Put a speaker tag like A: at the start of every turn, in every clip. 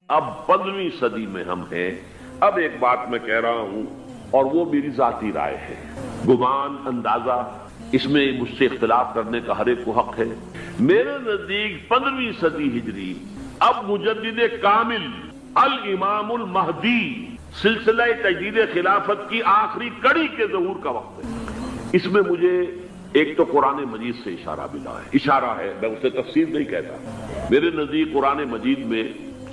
A: اب 15ویں صدی میں ہم ہیں. اب ایک بات میں کہہ رہا ہوں اور وہ میری ذاتی رائے ہے، گمان اندازہ اس میں مجھ سے اختلاف کرنے کا ہر ایک کو حق ہے. میرے نزدیک 15ویں صدی ہجری اب مجدد کامل الامام المہدی سلسلہ تجدید خلافت کی آخری کڑی کے ظہور کا وقت ہے. اس میں مجھے ایک تو قرآن مجید سے اشارہ ملا ہے، اشارہ ہے، میں اسے تفسیر نہیں کہتا. میرے نزدیک قرآن مجید میں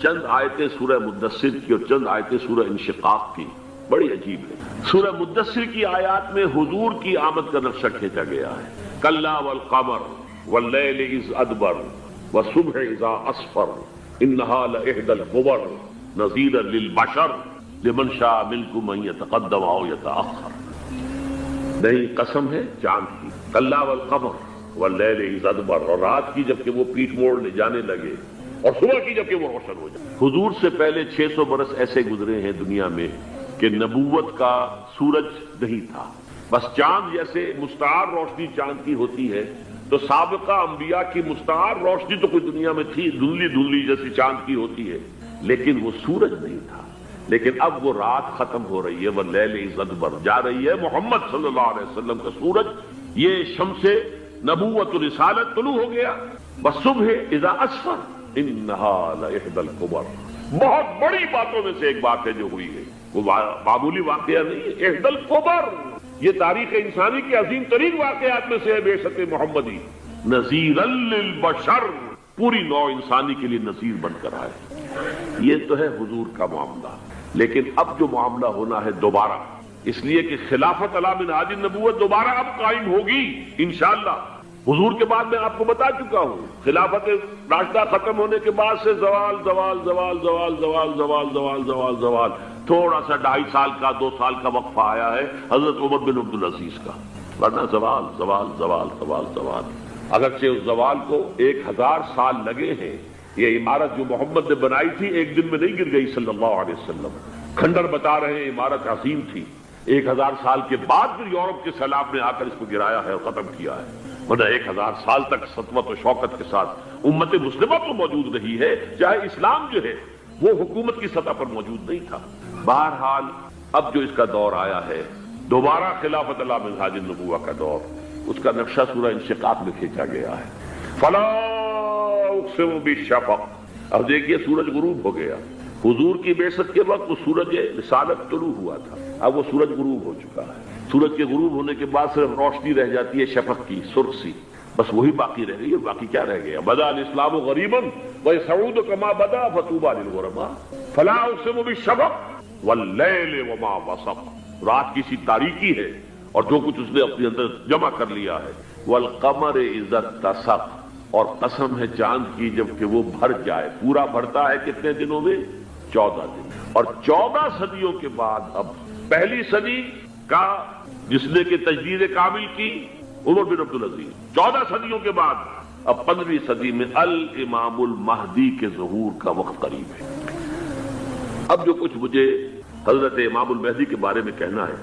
A: چند آیتیں سورہ مدثر کی اور چند آیتیں سورہ انشقاق کی بڑی عجیب ہے. سورہ مدثر کی آیات میں حضور کی آمد کا نقشہ کھینچا گیا ہے. کلا والقمر واللیل اذ ادبر والصبح اذا اسفر انہا لإحدى الکبر نذیرا للبشر لمن شاء منکم ان یتقدم او یتأخر. نہیں، قسم ہے چاند کی. کلا والقمر واللیل اذ ادبر، اور رات کی جبکہ وہ پیٹ موڑ لے جانے لگے اور صبح کی جبکہ وہ روشن ہو جائے. حضور سے پہلے 600 برس ایسے گزرے ہیں دنیا میں کہ نبوت کا سورج نہیں تھا، بس چاند جیسے مستعار روشنی چاند کی ہوتی ہے تو سابقہ انبیاء کی مستعار روشنی تو کوئی دنیا میں تھی، دھندلی دھندلی جیسی چاند کی ہوتی ہے، لیکن وہ سورج نہیں تھا. لیکن اب وہ رات ختم ہو رہی ہے، واللیل اذ ادبر، جا رہی ہے محمد صلی اللہ علیہ وسلم کا سورج. یہ شمس نبوت و رسالت طلوع ہو گیا. والصبح اذا اسفر انہا لإحدى الکبر، بہت بڑی باتوں میں سے ایک بات ہے جو ہوئی ہے، وہ معمولی واقعہ نہیں ہے. احدى الکبر، یہ تاریخ انسانی کے عظیم ترین واقعات میں سے ہے بعثت محمدی. نذیرا للبشر، پوری نوع انسانی کے لیے نذیر بن کر آئے. یہ تو ہے حضور کا معاملہ. لیکن اب جو معاملہ ہونا ہے دوبارہ، اس لیے کہ خلافت علی منہاج النبوت دوبارہ اب قائم ہوگی انشاءاللہ. حضور کے بعد میں آپ کو بتا چکا ہوں، خلافت راشدہ ختم ہونے کے بعد سے زوال زوال زوال زوال زوال زوال زوال زوال زوال، تھوڑا سا 2.5 سال کا 2 سال کا وقفہ آیا ہے حضرت عمر بن عبدالعزیز کا، ورنہ زوال زوال زوال زوال زوال. اگرچہ اس زوال کو 1000 سال لگے ہیں. یہ عمارت جو محمد نے بنائی تھی ایک دن میں نہیں گر گئی صلی اللہ علیہ وسلم. کھنڈر بتا رہے ہیں عمارت عظیم تھی، 1000 سال کے بعد پھر یورپ کے سیلاب نے آ کر اس کو گرایا ہے اور ختم کیا ہے. ورنہ 1000 سال تک سطوت و شوکت کے ساتھ امت مسلمہ تو موجود رہی ہے، چاہے اسلام جو ہے وہ حکومت کی سطح پر موجود نہیں تھا. بہرحال اب جو اس کا دور آیا ہے دوبارہ خلافت علی منہاج النبوہ کا دور، اس کا نقشہ سورہ انشقاق میں کھینچا گیا ہے. فلا اقسم بالشفق. اب دیکھیے سورج غروب ہو گیا. حضور کی بعثت کے وقت وہ سورج رسالت طلوع ہوا تھا، اب وہ سورج غروب ہو چکا ہے. سورج کے غروب ہونے کے بعد صرف روشنی رہ جاتی ہے شفق کی، سرخ سی، بس وہی باقی رہ گئی. اور باقی کیا رہ گیا؟ بدا الاسلام غریبا ویسعود کما بدا فطوبی للغرباء. فلا اقسم بالشفق واللیل وما وسق. رات کی سی تاریکی ہے اور جو کچھ اس نے اپنے اندر جمع کر لیا ہے. والقمر اذا اتسق، اور قسم ہے چاند کی جب کہ وہ بھر جائے. پورا بھرتا ہے کتنے دنوں میں؟ 14 دن. اور 14 صدیوں کے بعد اب پہلی صدی کا جس نے کہ تجدید کامل کی عمر بن عبدالعزیز، 14 صدیوں کے بعد اب 15ویں صدی میں الامام المہدی کے ظہور کا وقت قریب ہے. اب جو کچھ مجھے حضرت امام المہدی کے بارے میں کہنا ہے،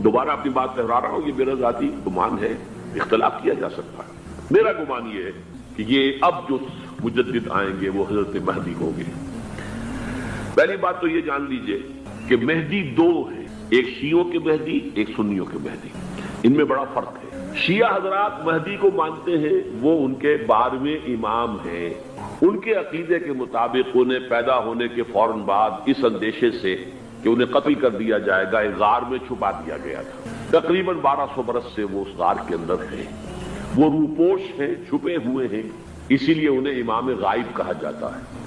A: دوبارہ اپنی بات دہرا رہا ہوں، یہ میرا ذاتی گمان ہے، اختلاف کیا جا سکتا ہے. میرا گمان یہ ہے کہ یہ اب جو مجدد آئیں گے وہ حضرت مہدی ہوں گے. پہلی بات تو یہ جان لیجئے کہ مہدی 2 ہیں، ایک شیعوں کے مہدی، ایک سنیوں کے مہدی. ان میں بڑا فرق ہے. شیعہ حضرات مہدی کو مانتے ہیں، وہ ان کے 12ویں امام ہیں. ان کے عقیدے کے مطابق انہیں پیدا ہونے کے فوراً بعد اس اندیشے سے کہ انہیں قتل کر دیا جائے گا ایک غار میں چھپا دیا گیا تھا. تقریباً 1200 برس سے وہ اس غار کے اندر ہیں. وہ روپوش ہیں، چھپے ہوئے ہیں، اسی لیے انہیں امام غائب کہا جاتا ہے.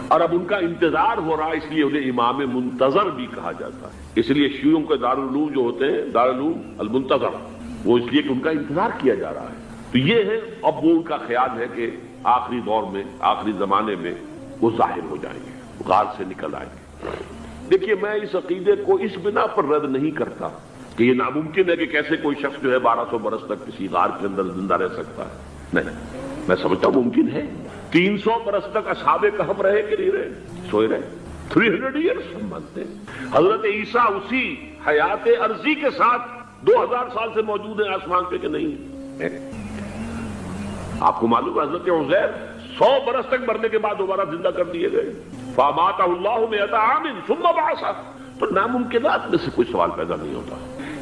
A: اور اب ان کا انتظار ہو رہا ہے، اس لیے انہیں امام منتظر بھی کہا جاتا ہے. اس لیے شیعوں کے دارالعلوم جو ہوتے ہیں دارالعلوم المنتظر، وہ اس لیے کہ ان کا انتظار کیا جا رہا ہے. تو یہ ہے اب وہ ان کا خیال ہے کہ آخری دور میں، آخری زمانے میں وہ ظاہر ہو جائیں گے، غار سے نکل آئیں گے. دیکھیے میں اس عقیدے کو اس بنا پر رد نہیں کرتا کہ یہ ناممکن ہے کہ کیسے کوئی شخص جو ہے 1200 برس تک کسی غار کے اندر زندہ رہ سکتا ہے. نہیں، میں سمجھتا ہوں ممکن ہے. 300 برس تک اصحاب کہف رہے کہ نہیں رہے؟ سوئے رہے. 300 ایئرس ہم مانتے ہیں. حضرت عیسیٰ اسی حیات عرضی کے ساتھ 2000 سال سے موجود ہیں آسمان پہ کہ نہیں ہے؟ آپ کو معلوم ہے حضرت عزیر 100 برس تک مرنے کے بعد دوبارہ زندہ کر دیے گئے. فَأَمَاتَهُ اللَّهُ مِئَةَ عَامٍ ثُمَّ بَعَثَهُ. تو ناممکنات میں سے کوئی سوال پیدا نہیں ہوتا.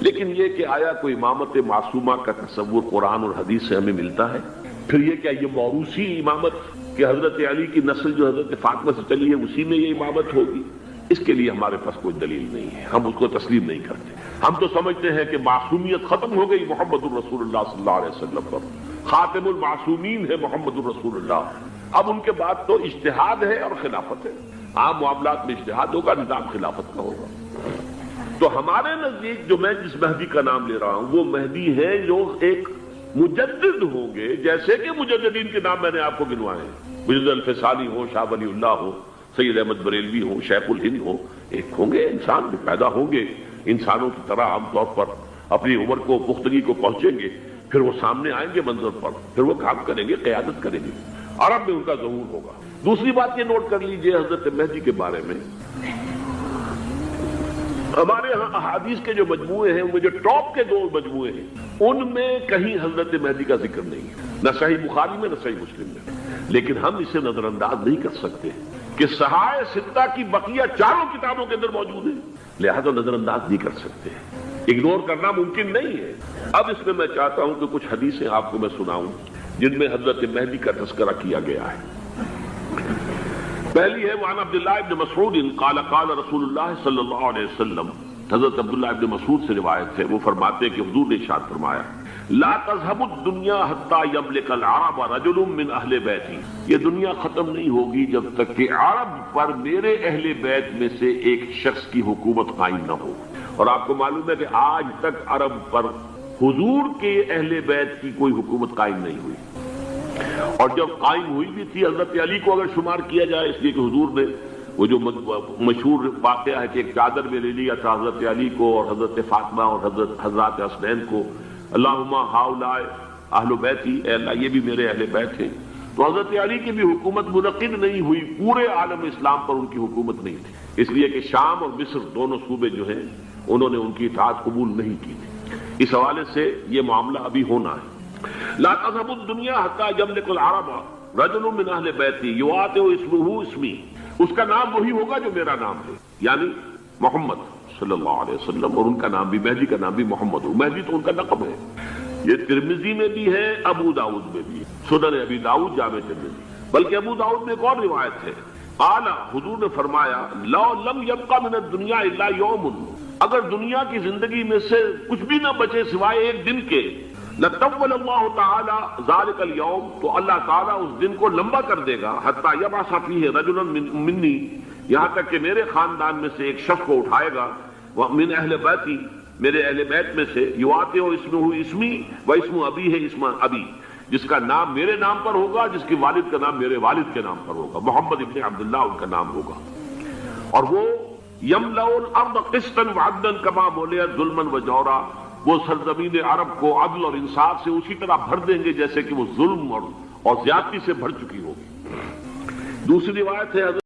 A: لیکن یہ کہ آیا کوئی امامت معصومہ کا تصور قرآن اور حدیث سے ہمیں ملتا ہے؟ پھر یہ کیا یہ موروثی امامت کہ حضرت علی کی نسل جو حضرت فاطمہ سے چلی ہے اسی میں یہ امامت ہوگی؟ اس کے لیے ہمارے پاس کوئی دلیل نہیں ہے، ہم اس کو تسلیم نہیں کرتے. ہم تو سمجھتے ہیں کہ معصومیت ختم ہو گئی محمد الرسول اللہ صلی اللہ علیہ وسلم پر. خاتم المعصومین ہے محمد الرسول اللہ. اب ان کے بعد تو اجتہاد ہے اور خلافت ہے. عام معاملات میں اجتہاد ہوگا، نظام خلافت کا ہوگا. تو ہمارے نزدیک جو میں جس مہدی کا نام لے رہا ہوں وہ مہدی ہے جو ایک مجدد ہوں گے، جیسے کہ مجددین کے نام میں نے آپ کو گنوائے ہیں. مجدد الفسانی ہو، شاہ ولی اللہ ہو، سید احمد بریلوی ہو، شیخ الہند ہو. ایک ہوں گے انسان جو پیدا ہوں گے انسانوں کی طرح عام طور پر اپنی عمر کو پختگی کو پہنچیں گے، پھر وہ سامنے آئیں گے منظر پر، پھر وہ کام کریں گے، قیادت کریں گے. عرب میں ان کا ظہور ہوگا. دوسری بات یہ نوٹ کر لیجئے حضرت مہدی کے بارے میں، ہمارے ہاں احادیث کے جو مجموعے ہیں ان میں جو ٹاپ کے 2 مجموعے ہیں ان میں کہیں حضرت مہدی کا ذکر نہیں ہے، نہ صحیح بخاری میں نہ صحیح مسلم میں. لیکن ہم اسے نظر انداز نہیں کر سکتے کہ صحائح ستہ کی بقیہ 4 کتابوں کے اندر موجود ہے، لہذا نظر انداز نہیں کر سکتے، اگنور کرنا ممکن نہیں ہے. اب اس میں چاہتا ہوں کہ کچھ حدیثیں آپ کو میں سناؤں جن میں حضرت مہدی کا تذکرہ کیا گیا ہے. پہلی ہے وعن عبداللہ ابن مسعود قال قال رسول اللہ صلی اللہ علیہ وسلم. حضرت عبداللہ ابن مسعود سے روایت ہے، وہ فرماتے ہیں کہ حضور نے ارشاد فرمایا لا تذهب الدنيا حتى يملك العرب رجل من اہل بیتی. یہ دنیا ختم نہیں ہوگی جب تک کہ عرب پر میرے اہل بیت میں سے ایک شخص کی حکومت قائم نہ ہو. اور آپ کو معلوم ہے کہ آج تک عرب پر حضور کے اہل بیت کی کوئی حکومت قائم نہیں ہوئی. اور جب قائم ہوئی بھی تھی حضرت علی کو اگر شمار کیا جائے، اس لیے کہ حضور نے وہ جو مشہور واقعہ ہے کہ ایک چادر میں لے لیا تھا حضرت علی کو اور حضرت فاطمہ اور حضرات حسنین کو، اللہم ہؤلاء اہل بیتی، اے اللہ یہ بھی میرے اہل بیت ہیں. تو حضرت علی کی بھی حکومت منعقد نہیں ہوئی، پورے عالم اسلام پر ان کی حکومت نہیں تھی، اس لیے کہ شام اور مصر دونوں صوبے جو ہیں انہوں نے ان کی اطاعت قبول نہیں کی تھی. اس حوالے سے یہ معاملہ ابھی ہونا ہے. لا تذهب الدنيا حتى يملك العرب رجل من اہل بیتی یواطئ اسمہ اسمی. اس کا نام وہی ہوگا جو میرا نام ہے، یعنی محمد صلی اللہ علیہ وسلم. اور ان کا نام بھی مہدی کا نام بھی محمد ہو. مہدی تو ان کا لقب ہے. یہ ترمذی میں بھی ہے، ابو داؤد میں بھی، سنن ابی داؤد جامع ترمذی. بلکہ ابو داؤد میں ایک اور روایت ہے، قال حضور نے فرمایا لو لم يبق من الدنيا الا يوم. اگر دنیا کی زندگی میں سے کچھ بھی نہ بچے سوائے ایک دن کے، لطول اللہ تعالی ذلک اليوم، تو اللہ تعالیٰ اس دن کو لمبا کر دے گا، حتی یبعث فیہ رجلا منی، یہاں تک کہ میرے خاندان میں سے ایک شخص کو اٹھائے گا، من اہل بیتی، میرے اہل بیت میں سے، یواطئ اسمہ اسمی و اسم ابی ہے اسم ابی، جس کا نام میرے نام پر ہوگا، جس کی والد کا نام میرے والد کے نام پر ہوگا، محمد ابن عبداللہ ان کا نام ہوگا. اور وہ یملأ الارض قسطا وعدلا کما ملئت ظلما وجورا، وہ سرزمین عرب کو عدل اور انصاف سے اسی طرح بھر دیں گے جیسے کہ وہ ظلم اور زیادتی سے بھر چکی ہوگی. دوسری روایت ہے